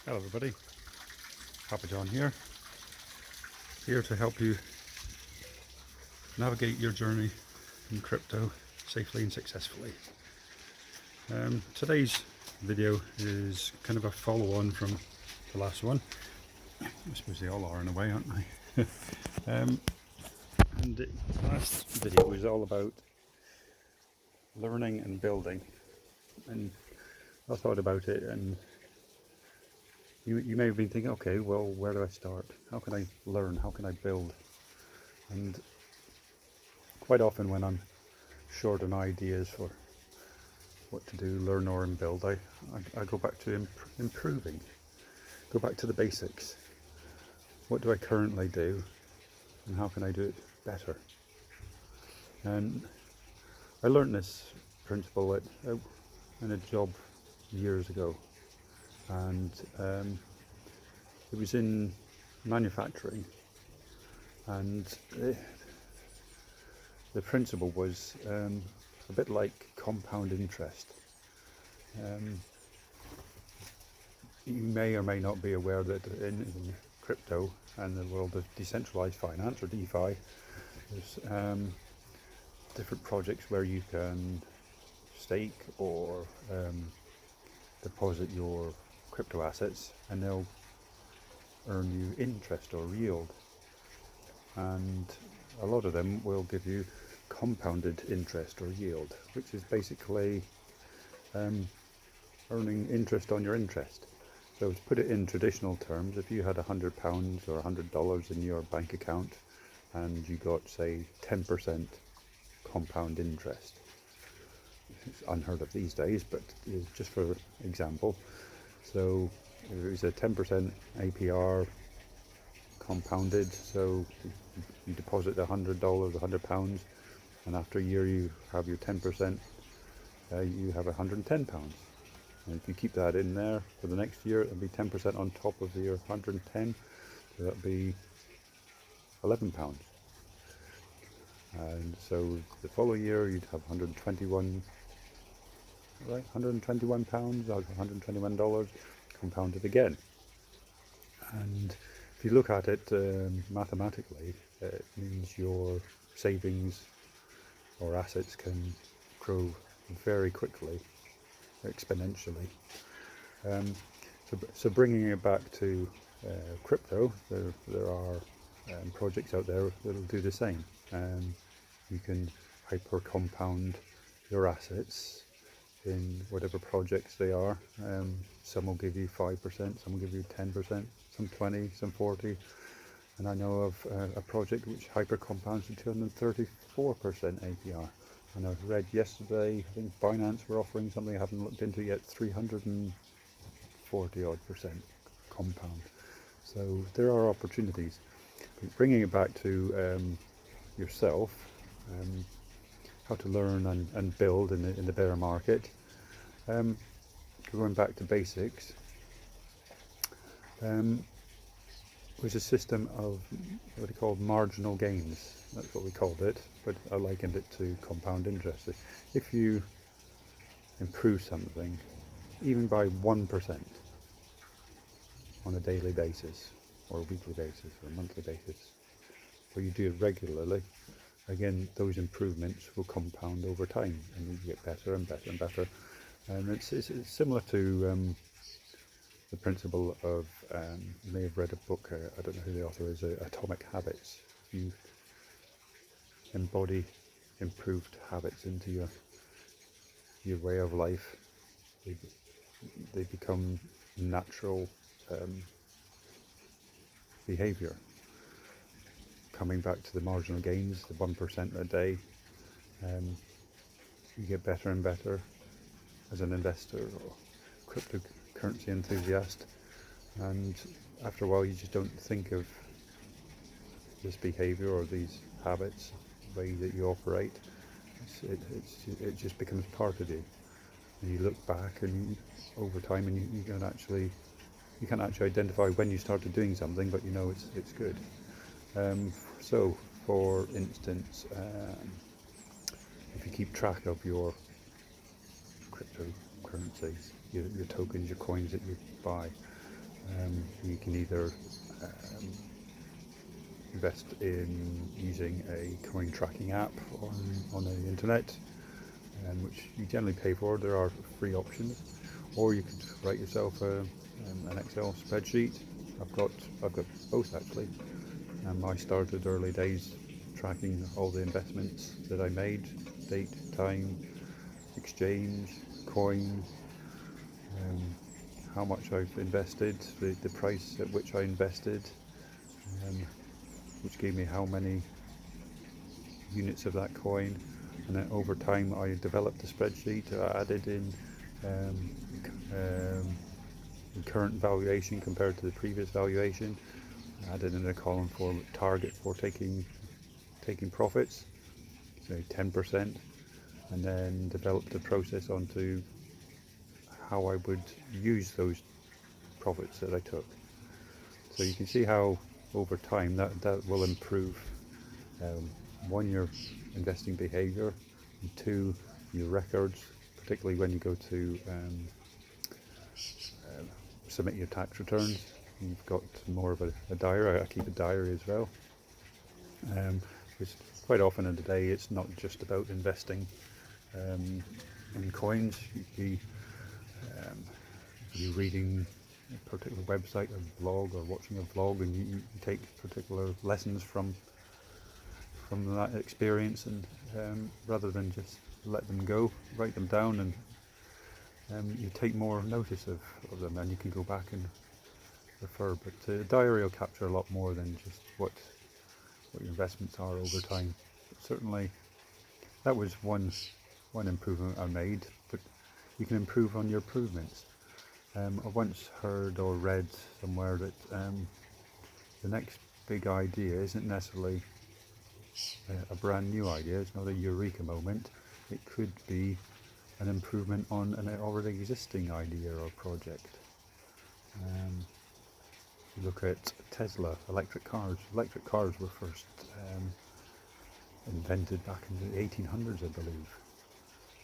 Hello everybody, PapaJon here to help you navigate your journey in crypto safely and successfully. Today's video is kind of a follow-on from the last one. I suppose they all are in a way, aren't they? And the last video was all about learning and building, and I thought about it, and you may have been thinking, okay, well, where do I start? How can I learn? How can I build? And quite often when I'm short on ideas for what to do, learn or build, I go back to improving, go back to the basics. What do I currently do and how can I do it better? And I learned this principle in a job years ago, and it was in manufacturing, and the principle was a bit like compound interest. You may or may not be aware that in crypto and the world of decentralized finance, or DeFi, there's different projects where you can stake or deposit your crypto assets and they'll earn you interest or yield, and a lot of them will give you compounded interest or yield, which is basically earning interest on your interest. So to put it in traditional terms, if you had £100 or $100 in your bank account and you got, say, 10% compound interest, it's unheard of these days, but just for example, so it was a 10% APR compounded, so you deposit $100, £100, and after a year you have your 10%, you have £110. And if you keep that in there for the next year, it'll be 10% on top of your 110, so that'll be £11. And so the following year you'd have 121, right? £121, $121 compounded again. And if you look at it mathematically, it means your savings or assets can grow very quickly, exponentially. So bringing it back to crypto, there are projects out there that will do the same. You can hyper compound your assets in whatever projects they are. Some will give you 5%, some will give you 10%, some 20, some 40. And I know of a project which hyper compounds to 234% APR. And I've read yesterday, I think Binance were offering something I haven't looked into yet, 340 odd percent compound. So there are opportunities. But bringing it back to yourself, how to learn and build in the bear market, going back to basics, was a system of what we call marginal gains. That's what we called it, but I likened it to compound interest. If you improve something, even by 1%, on a daily basis, or a weekly basis, or a monthly basis, where you do it regularly, again, those improvements will compound over time, and you get better and better and better. And it's similar to the principle of, you may have read a book, I don't know who the author is, Atomic Habits. If you embody improved habits into your way of life, they become natural behaviour. Coming back to the marginal gains, the 1% a day, you get better and better as an investor or cryptocurrency enthusiast, and after a while you just don't think of this behaviour or these habits, the way that you operate. It just becomes part of you, and you look back and over time, and you can't actually identify when you started doing something, but you know it's good. So for instance, if you keep track of your cryptocurrencies, your tokens, your coins that you buy, You can either invest in using a coin tracking app on the internet, which you generally pay for. There are free options, or you could write yourself an Excel spreadsheet. I've got both actually. I started early days tracking all the investments that I made, date, time, exchange, coin, how much I've invested, the price at which I invested, which gave me how many units of that coin. And then over time I developed a spreadsheet. I added in the current valuation compared to the previous valuation. I added in a column for target for taking profits, say 10%, and then developed a process onto how I would use those profits that I took. So you can see how over time that will improve, one, your investing behaviour, and two, your records, particularly when you go to submit your tax returns. You've got more of a diary. I keep a diary as well, because quite often in the day it's not just about investing in coins. You're reading a particular website or blog, or watching a vlog, and you take particular lessons from that experience, and rather than just let them go, write them down, and you take more notice of them, and you can go back and refer. But a diary will capture a lot more than just what your investments are over time. But certainly that was one improvement I made, but you can improve on your improvements. I once heard or read somewhere that the next big idea isn't necessarily a brand new idea. It's not a eureka moment. It could be an improvement on an already existing idea or project. You look at Tesla, electric cars. Electric cars were first invented back in the 1800s, I believe.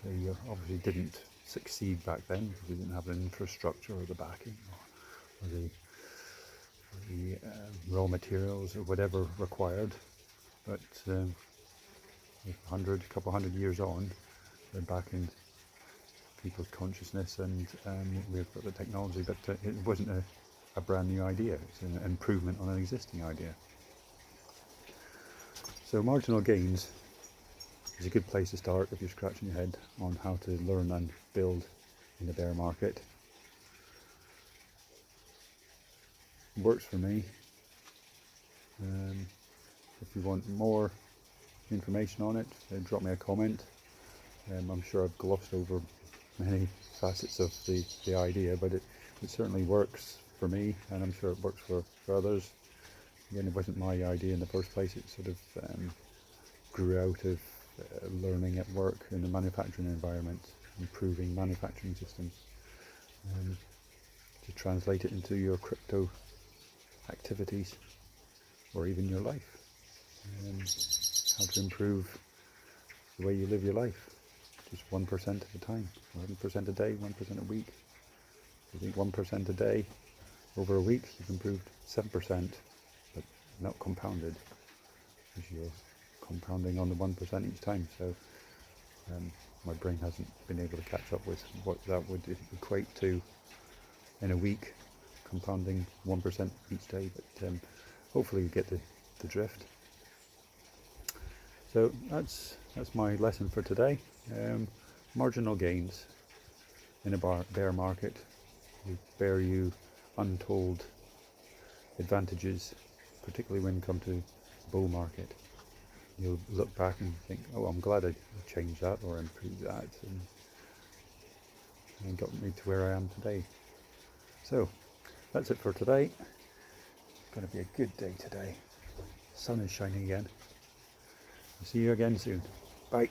They obviously didn't succeed back then because they didn't have an infrastructure or the backing or the raw materials or whatever required. But a couple hundred years on, they're back in people's consciousness, and we've got the technology, but it wasn't a brand new idea. It's an improvement on an existing idea. So marginal gains is a good place to start if you're scratching your head on how to learn and build in the bear market. It works for me. If you want more information on it, drop me a comment. I'm sure I've glossed over many facets of the idea, but it certainly works for me, and I'm sure it works for others. Again, it wasn't my idea in the first place. It sort of grew out of learning at work in the manufacturing environment, improving manufacturing systems, to translate it into your crypto activities or even your life, how to improve the way you live your life, just 1% at a time, 1% a day, 1% a week. I think 1% a day over a week, you've improved 7%, but not compounded, because you're compounding on the 1% each time. So my brain hasn't been able to catch up with what that would equate to in a week, compounding 1% each day, but hopefully you get the drift. So that's my lesson for today. Marginal gains in a bear market will bear you untold advantages, particularly when you come to the bull market. You'll look back and think, oh, I'm glad I changed that or improved that, and got me to where I am today. So that's it for today. It's going to be a good day today. The sun is shining again. I'll see you again soon. Bye.